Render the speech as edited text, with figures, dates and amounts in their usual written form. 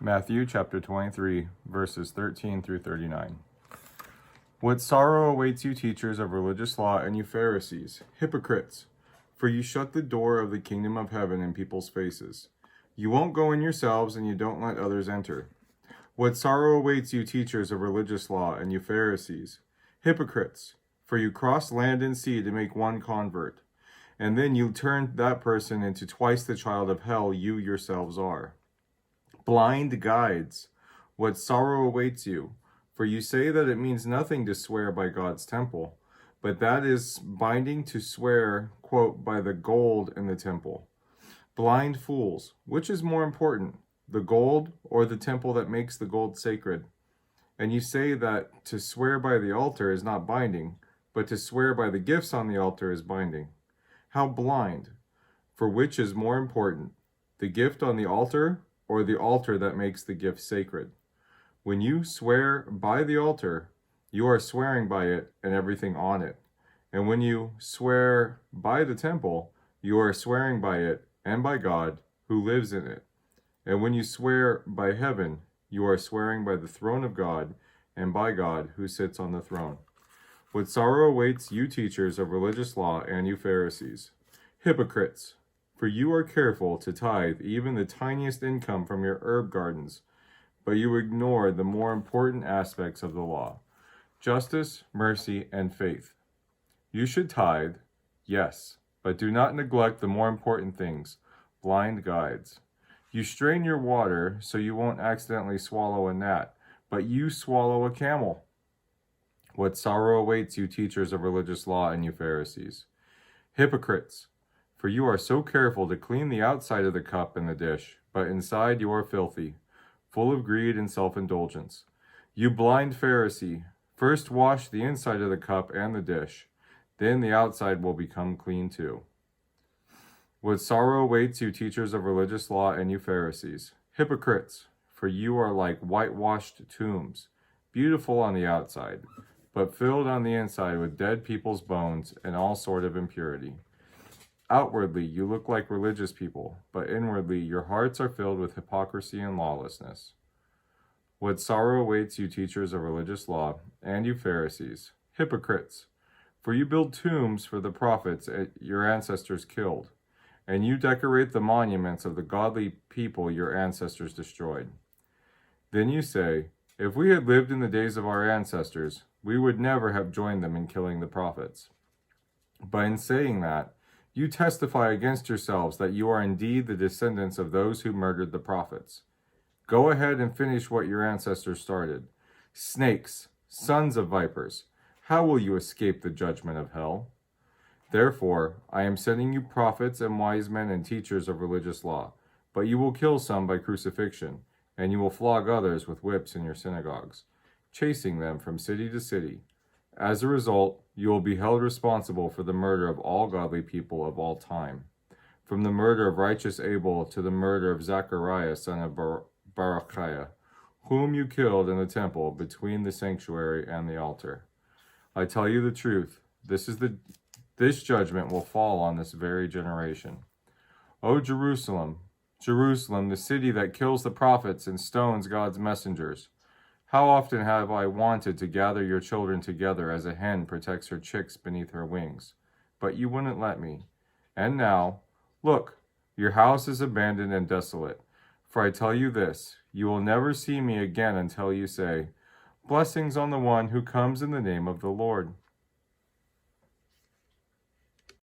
Matthew chapter 23, verses 13 through 39. What sorrow awaits you, teachers of religious law, and you Pharisees, hypocrites! For you shut the door of the kingdom of heaven in people's faces. You won't go in yourselves, and you don't let others enter. What sorrow awaits you, teachers of religious law, and you Pharisees, hypocrites! For you cross land and sea to make one convert, and then you turn that person into twice the child of hell you yourselves are. Blind guides, what sorrow awaits you, for you say that it means nothing to swear by God's temple, but that is binding to swear, quote, by the gold in the temple. Blind fools, which is more important, the gold or the temple that makes the gold sacred? And you say that to swear by the altar is not binding, but to swear by the gifts on the altar is binding. How blind! For which is more important, the gift on the altar or the altar that makes the gift sacred? When you swear by the altar, you are swearing by it and everything on it. And when you swear by the temple, you are swearing by it and by God who lives in it. And when you swear by heaven, you are swearing by the throne of God and by God who sits on the throne. What sorrow awaits you, teachers of religious law, and you Pharisees, hypocrites! For you are careful to tithe even the tiniest income from your herb gardens, but you ignore the more important aspects of the law: justice, mercy, and faith. You should tithe, yes, but do not neglect the more important things, blind guides. You strain your water so you won't accidentally swallow a gnat, but you swallow a camel. What sorrow awaits you, teachers of religious law, and you Pharisees, hypocrites! For you are so careful to clean the outside of the cup and the dish, but inside you are filthy, full of greed and self-indulgence. You blind Pharisee, first wash the inside of the cup and the dish, then the outside will become clean too. What sorrow awaits you, teachers of religious law, and you Pharisees, hypocrites! For you are like whitewashed tombs, beautiful on the outside, but filled on the inside with dead people's bones and all sort of impurity. Outwardly, you look like religious people, but inwardly, your hearts are filled with hypocrisy and lawlessness. What sorrow awaits you, teachers of religious law, and you Pharisees, hypocrites! For you build tombs for the prophets your ancestors killed, and you decorate the monuments of the godly people your ancestors destroyed. Then you say, if we had lived in the days of our ancestors, we would never have joined them in killing the prophets. But in saying that, you testify against yourselves that you are indeed the descendants of those who murdered the prophets. Go ahead and finish what your ancestors started. Snakes, sons of vipers, how will you escape the judgment of hell? Therefore, I am sending you prophets and wise men and teachers of religious law, but you will kill some by crucifixion, and you will flog others with whips in your synagogues, chasing them from city to city. As a result, you will be held responsible for the murder of all godly people of all time, from the murder of righteous Abel to the murder of Zechariah son of Berechiah, whom you killed in the temple between the sanctuary and the altar. I tell you the truth, this judgment will fall on this very generation. O Jerusalem, Jerusalem, the city that kills the prophets and stones God's messengers! How often have I wanted to gather your children together as a hen protects her chicks beneath her wings, but you wouldn't let me. And now, look, your house is abandoned and desolate. For I tell you this, you will never see me again until you say, blessings on the one who comes in the name of the Lord.